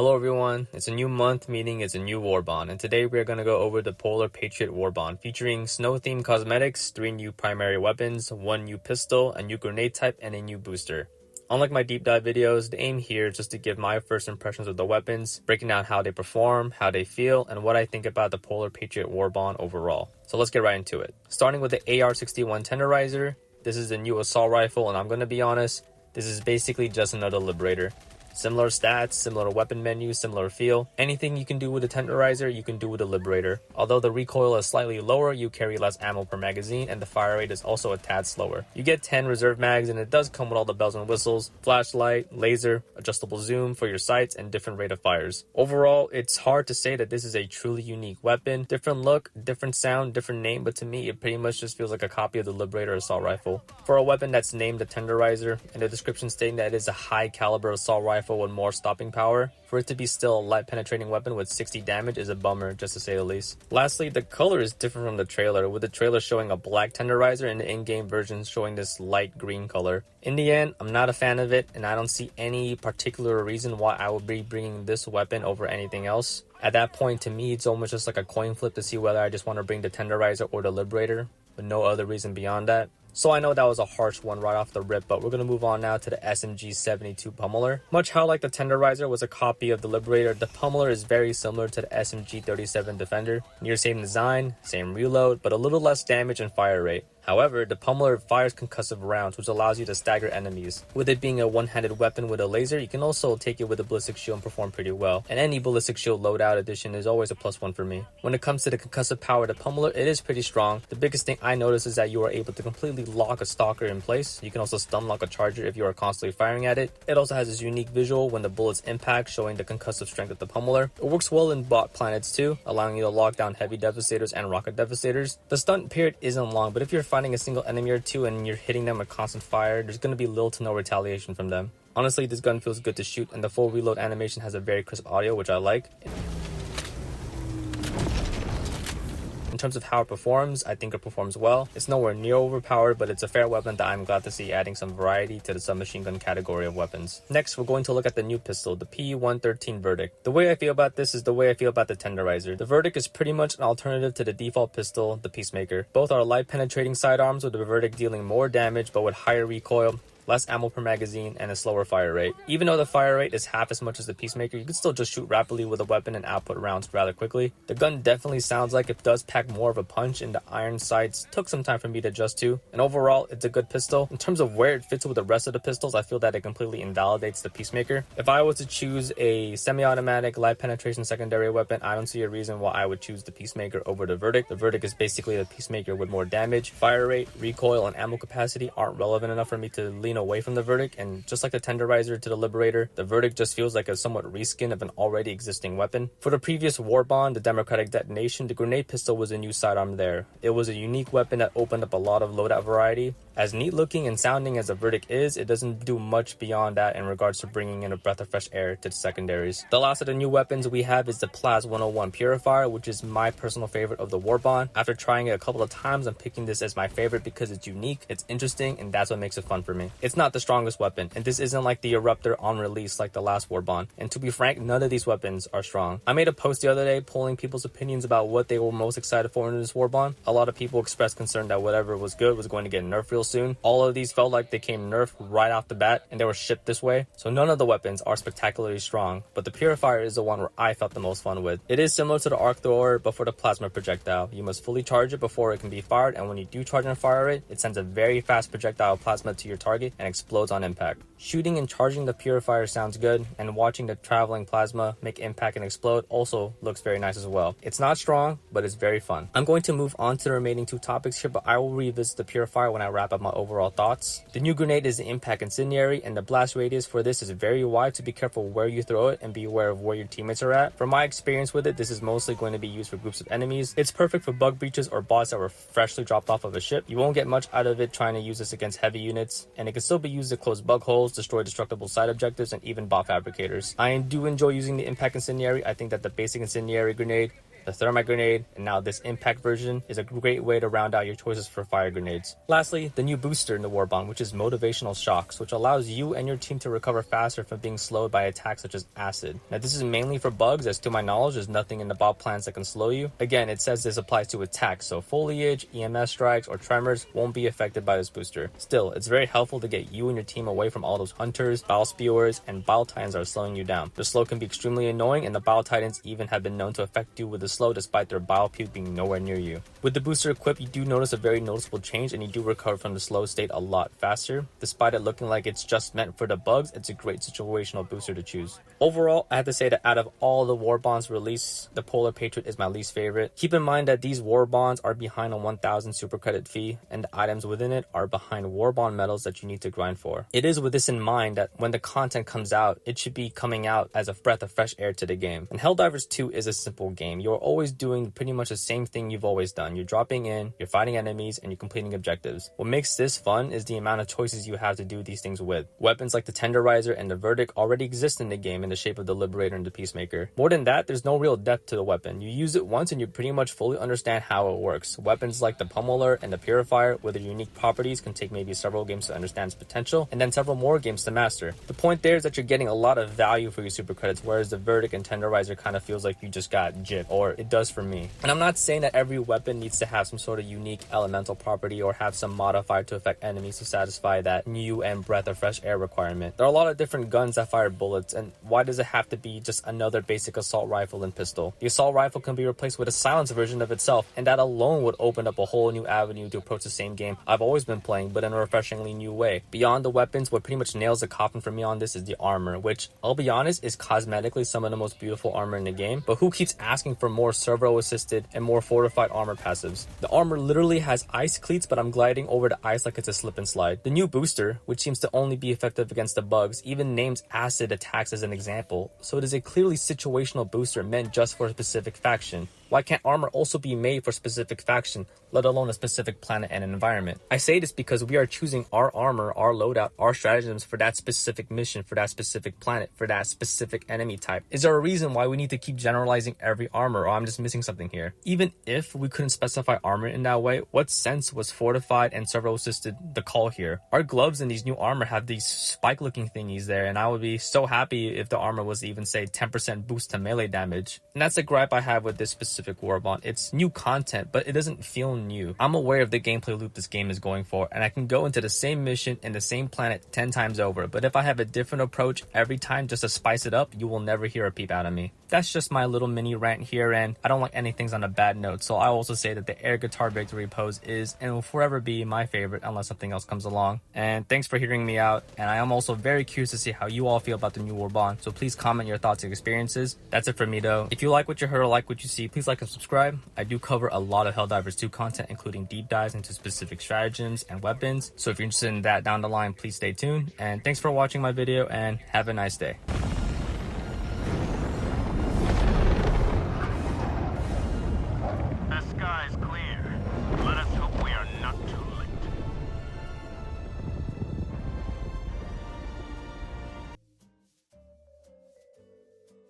Hello everyone, it's a new month, meaning it's a new Warbond, and today we're going to go over the Polar Patriot Warbond, featuring snow-themed cosmetics, 3 new primary weapons, 1 new pistol, a new grenade type, and a new booster. Unlike my deep dive videos, the aim here is just to give my first impressions of the weapons, breaking down how they perform, how they feel, and what I think about the Polar Patriot Warbond overall. So let's get right into it. Starting with the AR-61 Tenderizer, this is the new assault rifle, and I'm going to be honest, this is basically just another Liberator. Similar stats, similar weapon menu, similar feel. Anything you can do with a Tenderizer, you can do with a Liberator. Although the recoil is slightly lower, you carry less ammo per magazine, and the fire rate is also a tad slower. You get 10 reserve mags, and it does come with all the bells and whistles, flashlight, laser, adjustable zoom for your sights, and different rate of fires. Overall, it's hard to say that this is a truly unique weapon. Different look, different sound, different name, but to me, it pretty much just feels like a copy of the Liberator assault rifle. For a weapon that's named a Tenderizer, and the description stating that it is a high caliber assault rifle with more stopping power, for it to be still a light penetrating weapon with 60 damage is a bummer, just to say the least. Lastly, the color is different from the trailer, with the trailer showing a black Tenderizer and the in-game version showing this light green color. In the end, I'm not a fan of it, and I don't see any particular reason why I would be bringing this weapon over anything else. At that point, to me, it's almost just like a coin flip to see whether I just want to bring the Tenderizer or the Liberator, with no other reason beyond that. So I know that was a harsh one right off the rip, but we're going to move on now to the SMG-72 Pummeler. Much how like the Tenderizer was a copy of the Liberator, the Pummeler is very similar to the SMG-37 Defender. Near same design, same reload, but a little less damage and fire rate. However, the Pummeler fires concussive rounds, which allows you to stagger enemies. With it being a one-handed weapon with a laser, you can also take it with a ballistic shield and perform pretty well. And any ballistic shield loadout addition is always a +1 for me. When it comes to the concussive power of the Pummeler, it is pretty strong. The biggest thing I notice is that you are able to completely lock a stalker in place. You can also stun lock a charger if you are constantly firing at it. It also has this unique visual when the bullets impact, showing the concussive strength of the Pummeler. It works well in bot planets too, allowing you to lock down heavy devastators and rocket devastators. The stun period isn't long, but if you're fighting a single enemy or two and you're hitting them with constant fire, there's going to be little to no retaliation from them. Honestly, this gun feels good to shoot, and the full reload animation has a very crisp audio, which I like. In terms of how it performs, I think it performs well. It's nowhere near overpowered, but it's a fair weapon that I'm glad to see adding some variety to the submachine gun category of weapons. Next, we're going to look at the new pistol, the P113 Verdict. The way I feel about this is the way I feel about the Tenderizer. The Verdict is pretty much an alternative to the default pistol, the Peacemaker. Both are light penetrating sidearms, with the Verdict dealing more damage but with higher recoil, less ammo per magazine, and a slower fire rate. Even though the fire rate is half as much as the Peacemaker, you can still just shoot rapidly with a weapon and output rounds rather quickly. The gun definitely sounds like it does pack more of a punch, and the iron sights took some time for me to adjust to. And overall, it's a good pistol. In terms of where it fits with the rest of the pistols, I feel that it completely invalidates the Peacemaker. If I was to choose a semi-automatic light penetration secondary weapon, I don't see a reason why I would choose the Peacemaker over the Verdict. The Verdict is basically the Peacemaker with more damage. Fire rate, recoil, and ammo capacity aren't relevant enough for me to lean away from the Verdict, and just like the Tenderizer to the Liberator, the Verdict just feels like a somewhat reskin of an already existing weapon. For the previous Warbond, the Democratic Detonation, the grenade pistol was a new sidearm there. It was a unique weapon that opened up a lot of loadout variety. As neat looking and sounding as the Verdict is, it doesn't do much beyond that in regards to bringing in a breath of fresh air to the secondaries. The last of the new weapons we have is the PLAS-101 Purifier, which is my personal favorite of the Warbond. After trying it a couple of times, I'm picking this as my favorite because it's unique, it's interesting, and that's what makes it fun for me. It's not the strongest weapon, and this isn't like the Eruptor on release like the last Warbond, and to be frank, none of these weapons are strong. I made a post the other day polling people's opinions about what they were most excited for in this Warbond. A lot of people expressed concern that whatever was good was going to get nerfed real soon. All of these felt like they came nerfed right off the bat, and they were shipped this way, so none of the weapons are spectacularly strong, but the Purifier is the one where I felt the most fun with. It is similar to the Arc Thrower, but for the plasma projectile. You must fully charge it before it can be fired, and when you do charge and fire it, it sends a very fast projectile plasma to your target and explodes on impact. Shooting and charging the Purifier sounds good, and watching the traveling plasma make impact and explode also looks very nice as well. It's not strong, but it's very fun. I'm going to move on to the remaining 2 topics here, but I will revisit the Purifier when I wrap up my overall thoughts. The new grenade is the Impact Incendiary, and the blast radius for this is very wide, so be careful where you throw it and be aware of where your teammates are at. From my experience with it, this is mostly going to be used for groups of enemies. It's perfect for bug breaches or bots that were freshly dropped off of a ship. You won't get much out of it trying to use this against heavy units, and it can still be used to close bug holes, destroy destructible side objectives, and even bot fabricators. I do enjoy using the Impact Incendiary. I think that the basic Incendiary grenade the thermite grenade, and now this impact version is a great way to round out your choices for fire grenades. Lastly, the new booster in the Warbond, which is Motivational Shocks, which allows you and your team to recover faster from being slowed by attacks such as acid. Now this is mainly for bugs, as to my knowledge there's nothing in the bot plans that can slow you. Again, it says this applies to attacks, so foliage, EMS strikes, or tremors won't be affected by this booster. Still, it's very helpful to get you and your team away from all those hunters, bile spewers, and bile titans that are slowing you down. The slow can be extremely annoying, and the bile titans even have been known to affect you with the slow despite their bile puke being nowhere near you. With the booster equipped, you do notice a very noticeable change, and you do recover from the slow state a lot faster. Despite it looking like it's just meant for the bugs, it's a great situational booster to choose. Overall, I have to say that out of all the Warbonds released, the Polar Patriot is my least favorite. Keep in mind that these Warbonds are behind a 1000 super credit fee, and the items within it are behind Warbond medals that you need to grind for. It is with this in mind that when the content comes out, it should be coming out as a breath of fresh air to the game. And Helldivers 2 is a simple game. You're always doing pretty much the same thing you've always done. You're dropping in, you're fighting enemies, and you're completing objectives. What makes this fun is the amount of choices you have to do these things with. Weapons like the Tenderizer and the Verdict already exist in the game in the shape of the Liberator and the Peacemaker. More than that, there's no real depth to the weapon. You use it once and you pretty much fully understand how it works. Weapons like the Pummeler and the Purifier with their unique properties can take maybe several games to understand its potential, and then several more games to master. The point there is that you're getting a lot of value for your super credits, whereas the Verdict and Tenderizer kind of feels like you just got gypped, or it does for me. And I'm not saying that every weapon needs to have some sort of unique elemental property or have some modifier to affect enemies to satisfy that new and breath of fresh air requirement. There are a lot of different guns that fire bullets, and why does it have to be just another basic assault rifle and pistol? The assault rifle can be replaced with a silenced version of itself, and that alone would open up a whole new avenue to approach the same game I've always been playing, but in a refreshingly new way. Beyond the weapons, what pretty much nails the coffin for me on this is the armor, which, I'll be honest, is cosmetically some of the most beautiful armor in the game, but who keeps asking for more servo-assisted and more fortified armor passives? The armor literally has ice cleats, but I'm gliding over the ice like it's a slip and slide. The new booster, which seems to only be effective against the bugs, even names acid attacks as an example, so it is a clearly situational booster meant just for a specific faction. Why can't armor also be made for a specific faction, let alone a specific planet and environment? I say this because we are choosing our armor, our loadout, our stratagems for that specific mission, for that specific planet, for that specific enemy type. Is there a reason why we need to keep generalizing every armor, or I'm just missing something here? Even if we couldn't specify armor in that way, what sense was fortified and servo-assisted the call here? Our gloves in these new armor have these spike-looking thingies there, and I would be so happy if the armor was even, say, 10% boost to melee damage. And that's the gripe I have with this specific Warbond. It's new content, but it doesn't feel new. I'm aware of the gameplay loop this game is going for, and I can go into the same mission in the same planet 10 times over, but if I have a different approach every time just to spice it up, you will never hear a peep out of me. That's just my little mini rant here, and I don't like anything's on a bad note, so I also say that the air guitar victory pose is and will forever be my favorite unless something else comes along. And thanks for hearing me out, and I am also very curious to see how you all feel about the new Warbond, so please comment your thoughts and experiences. That's it for me though. If you like what you heard or like what you see, please like and subscribe. I do cover a lot of Helldivers 2 content, including deep dives into specific stratagems and weapons, so if you're interested in that down the line, please stay tuned. And thanks for watching my video, and have a nice day.